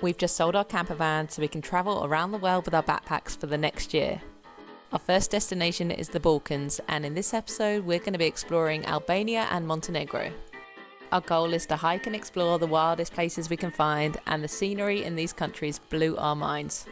We've just sold our camper van so we can travel around the world with our backpacks for the next year. Our first destination is the Balkans, and in this episode we're going to be exploring Albania and Montenegro. Our goal is to hike and explore the wildest places we can find, and the scenery in these countries blew our minds.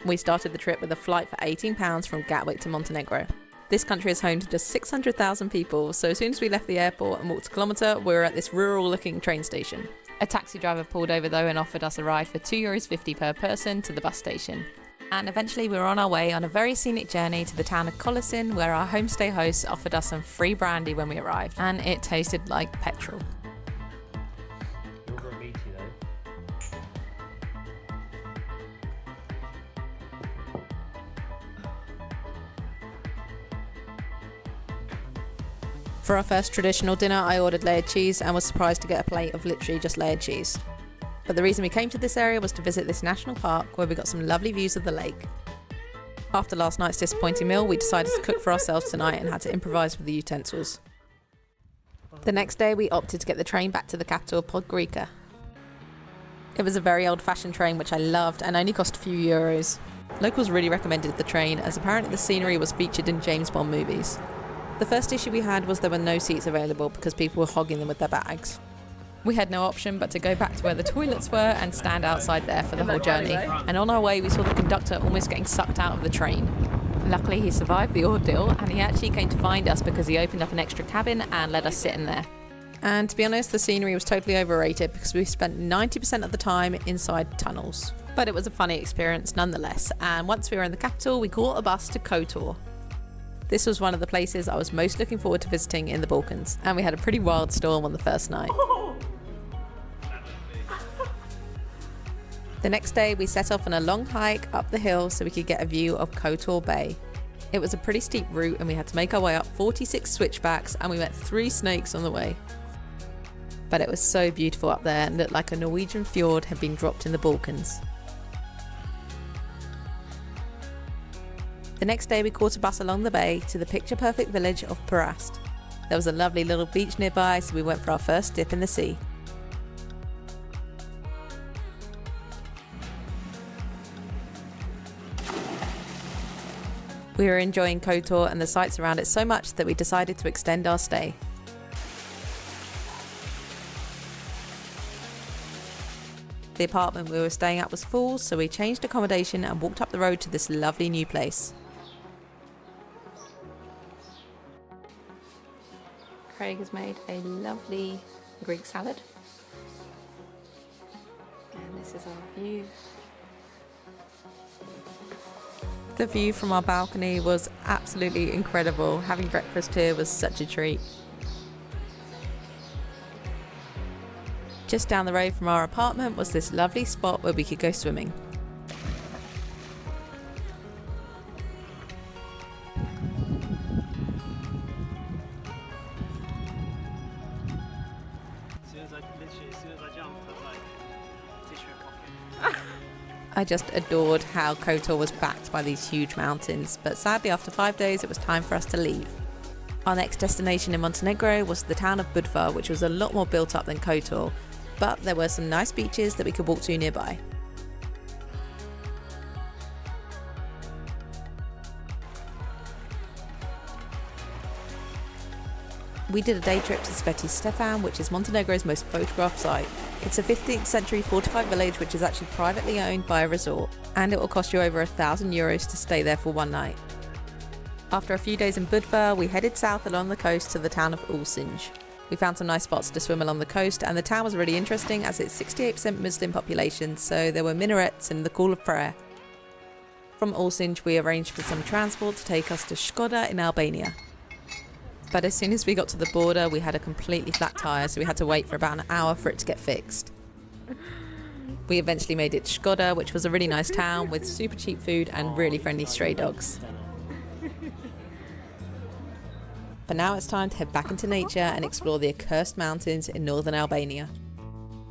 We started the trip with a flight for £18 from Gatwick to Montenegro. This country is home to just 600,000 people, so as soon as we left the airport and walked a kilometre, we were at this rural-looking train station. A taxi driver pulled over though and offered us a ride for €2.50 per person to the bus station. And eventually we were on our way on a very scenic journey to the town of Kotor, where our homestay hosts offered us some free brandy when we arrived, and it tasted like petrol. You're meaty though. For our first traditional dinner, I ordered layered cheese and was surprised to get a plate of literally just layered cheese. But the reason we came to this area was to visit this national park where we got some lovely views of the lake. After last night's disappointing meal, we decided to cook for ourselves tonight and had to improvise with the utensils. The next day, we opted to get the train back to the capital, Podgorica. It was a very old-fashioned train which I loved and only cost a few euros. Locals really recommended the train, as apparently the scenery was featured in James Bond movies. The first issue we had was there were no seats available because people were hogging them with their bags. We had no option but to go back to where the toilets were and stand outside there for the whole journey. And on our way we saw the conductor almost getting sucked out of the train. Luckily he survived the ordeal, and he actually came to find us because he opened up an extra cabin and let us sit in there. And to be honest, the scenery was totally overrated because we spent 90% of the time inside tunnels. But it was a funny experience nonetheless, and once we were in the capital we caught a bus to Kotor. This was one of the places I was most looking forward to visiting in the Balkans, and we had a pretty wild storm on the first night. The next day we set off on a long hike up the hill so we could get a view of Kotor Bay. It was a pretty steep route and we had to make our way up 46 switchbacks, and we met 3 snakes on the way. But it was so beautiful up there and looked like a Norwegian fjord had been dropped in the Balkans. The next day we caught a bus along the bay to the picture-perfect village of Perast. There was a lovely little beach nearby, so we went for our first dip in the sea. We were enjoying Kotor and the sights around it so much that we decided to extend our stay. The apartment we were staying at was full, so we changed accommodation and walked up the road to this lovely new place. Craig has made a lovely Greek salad. And this is our view. The view from our balcony was absolutely incredible. Having breakfast here was such a treat. Just down the road from our apartment was this lovely spot where we could go swimming. As soon as I jumped, I was like, tissue in pocket. I just adored how Kotor was backed by these huge mountains, but sadly after 5 days it was time for us to leave. Our next destination in Montenegro was the town of Budva, which was a lot more built up than Kotor, but there were some nice beaches that we could walk to nearby. We did a day trip to Sveti Stefan, which is Montenegro's most photographed site. It's a 15th century fortified village which is actually privately owned by a resort, and it will cost you over €1,000 to stay there for one night. After a few days in Budva, we headed south along the coast to the town of Ulcinj. We found some nice spots to swim along the coast, and the town was really interesting as it's 68% Muslim population, so there were minarets and the call of prayer. From Ulcinj we arranged for some transport to take us to Shkodër in Albania. But as soon as we got to the border, we had a completely flat tyre, so we had to wait for about an hour for it to get fixed. We eventually made it to Shkodër, which was a really nice town with super cheap food and really friendly stray dogs. But now it's time to head back into nature and explore the accursed mountains in northern Albania.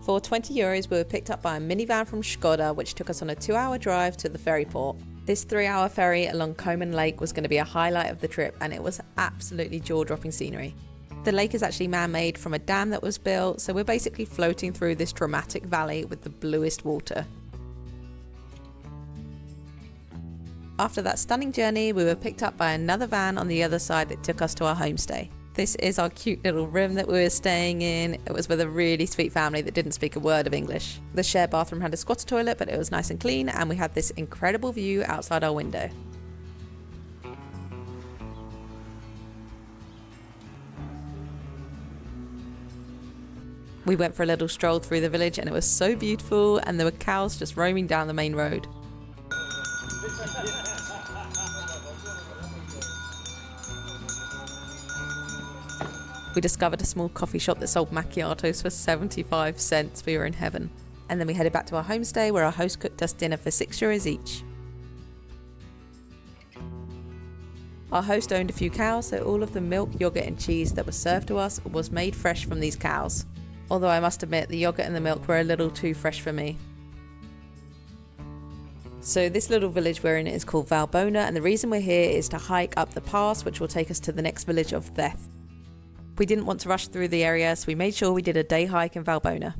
For €20 we were picked up by a minivan from Shkodër, which took us on a 2-hour drive to the ferry port. This 3-hour ferry along Komen Lake was going to be a highlight of the trip, and it was absolutely jaw-dropping scenery. The lake is actually man-made from a dam that was built, so we're basically floating through this dramatic valley with the bluest water. After that stunning journey, we were picked up by another van on the other side that took us to our homestay. This is our cute little room that we were staying in. It was with a really sweet family that didn't speak a word of English. The shared bathroom had a squatter toilet, but it was nice and clean, and we had this incredible view outside our window. We went for a little stroll through the village and it was so beautiful, and there were cows just roaming down the main road. We discovered a small coffee shop that sold macchiatos for 75 cents. We were in heaven. And then we headed back to our homestay where our host cooked us dinner for €6 each. Our host owned a few cows, so all of the milk, yogurt and cheese that was served to us was made fresh from these cows. Although I must admit the yogurt and the milk were a little too fresh for me. So this little village we're in is called Valbona, and the reason we're here is to hike up the pass which will take us to the next village of Theth. We didn't want to rush through the area, so we made sure we did a day hike in Valbona.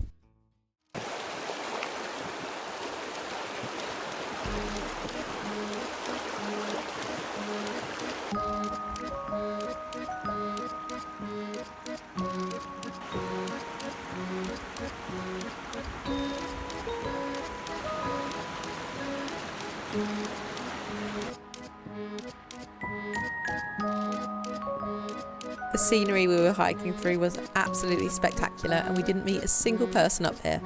The scenery we were hiking through was absolutely spectacular, and we didn't meet a single person up here.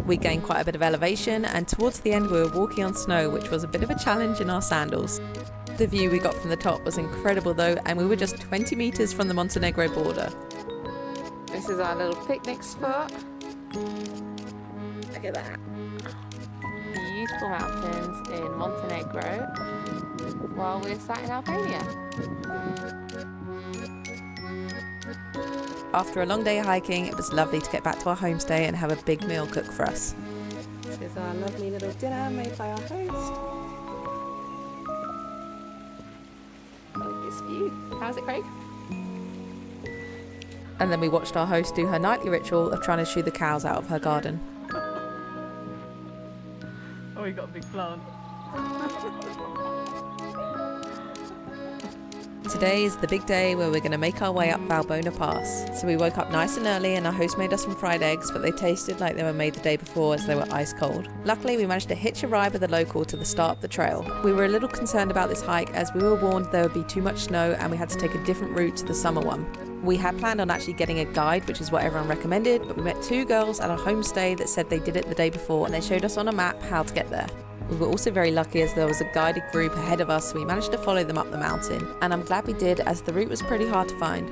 We gained quite a bit of elevation, and towards the end we were walking on snow, which was a bit of a challenge in our sandals. The view we got from the top was incredible though, and we were just 20 metres from the Montenegro border. This is our little picnic spot. Look at that. Beautiful mountains in Montenegro while we're sat in Albania. After a long day of hiking, it was lovely to get back to our homestay and have a big meal cooked for us. This is our lovely little dinner made by our host. Look at this view. How's it, Craig? And then we watched our host do her nightly ritual of trying to shoo the cows out of her garden. Oh, you got a big plant. Today is the big day where we're going to make our way up Valbona Pass. So we woke up nice and early and our host made us some fried eggs, but they tasted like they were made the day before as they were ice cold. Luckily we managed to hitch a ride with a local to the start of the trail. We were a little concerned about this hike as we were warned there would be too much snow and we had to take a different route to the summer one. We had planned on actually getting a guide, which is what everyone recommended, but we met two girls at a homestay that said they did it the day before and they showed us on a map how to get there. We were also very lucky as there was a guided group ahead of us, so we managed to follow them up the mountain. And I'm glad we did, as the route was pretty hard to find.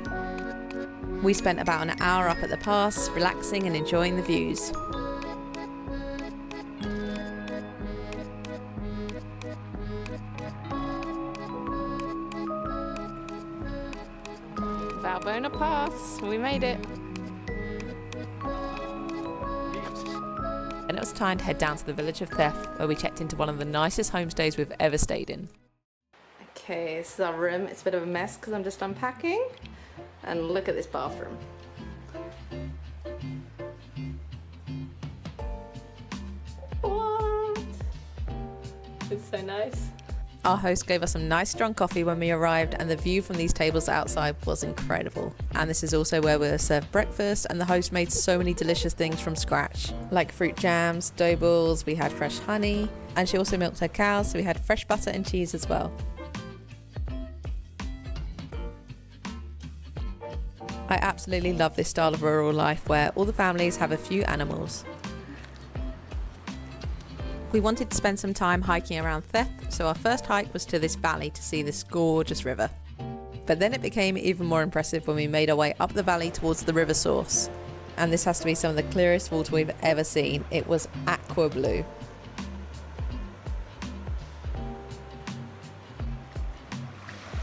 We spent about an hour up at the pass, relaxing and enjoying the views. Valbona Pass, we made it. And it was time to head down to the village of Theth, where we checked into one of the nicest homestays we've ever stayed in. Okay, this is our room. It's a bit of a mess because I'm just unpacking. And look at this bathroom. What? It's so nice. Our host gave us some nice strong coffee when we arrived, and the view from these tables outside was incredible. And this is also where we were served breakfast, and the host made so many delicious things from scratch, like fruit jams, dough balls, we had fresh honey, and she also milked her cows, so we had fresh butter and cheese as well. I absolutely love this style of rural life where all the families have a few animals. We wanted to spend some time hiking around Theth, so our first hike was to this valley to see this gorgeous river. But then it became even more impressive when we made our way up the valley towards the river source. And this has to be some of the clearest water we've ever seen. It was aqua blue.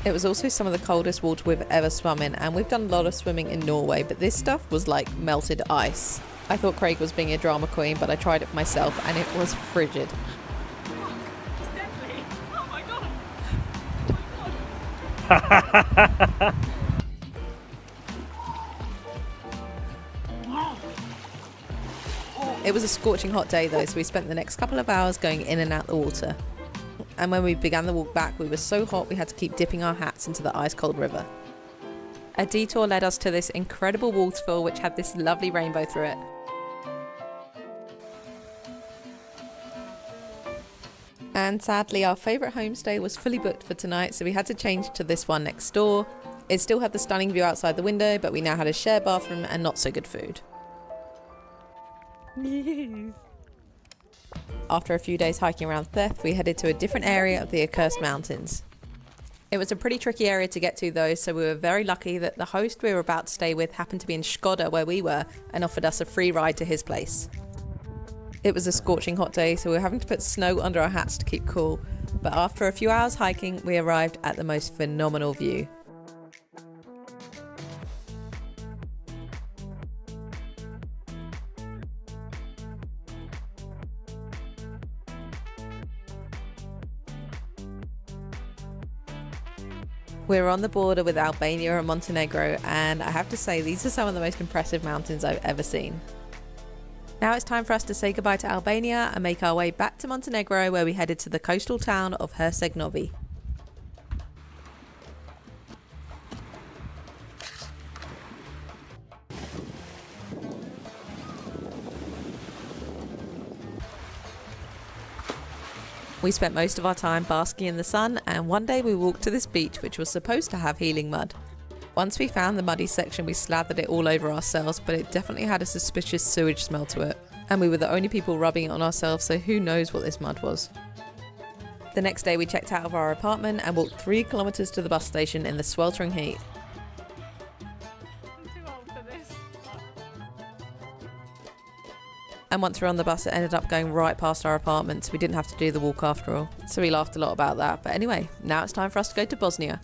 It was also some of the coldest water we've ever swum in, and we've done a lot of swimming in Norway, but this stuff was like melted ice. I thought Craig was being a drama queen, but I tried it for myself and it was frigid. It's deadly. Oh my It was a scorching hot day though, so we spent the next couple of hours going in and out the water. And when we began the walk back, we were so hot we had to keep dipping our hats into the ice cold river. A detour led us to this incredible waterfall which had this lovely rainbow through it. And sadly our favourite homestay was fully booked for tonight, so we had to change to this one next door. It still had the stunning view outside the window, but we now had a shared bathroom and not so good food. After a few days hiking around Theth, we headed to a different area of the accursed mountains. It was a pretty tricky area to get to though, so we were very lucky that the host we were about to stay with happened to be in Skoda where we were and offered us a free ride to his place. It was a scorching hot day, so we were having to put snow under our hats to keep cool, but after a few hours hiking we arrived at the most phenomenal view. We're on the border with Albania and Montenegro, and I have to say these are some of the most impressive mountains I've ever seen. Now it's time for us to say goodbye to Albania and make our way back to Montenegro, where we headed to the coastal town of Herceg-Novi. We spent most of our time basking in the sun, and one day we walked to this beach which was supposed to have healing mud. Once we found the muddy section we slathered it all over ourselves, but it definitely had a suspicious sewage smell to it, and we were the only people rubbing it on ourselves, so who knows what this mud was. The next day we checked out of our apartment and walked 3 kilometres to the bus station in the sweltering heat. And once we were on the bus, it ended up going right past our apartment, so we didn't have to do the walk after all. So we laughed a lot about that. But anyway, now it's time for us to go to Bosnia.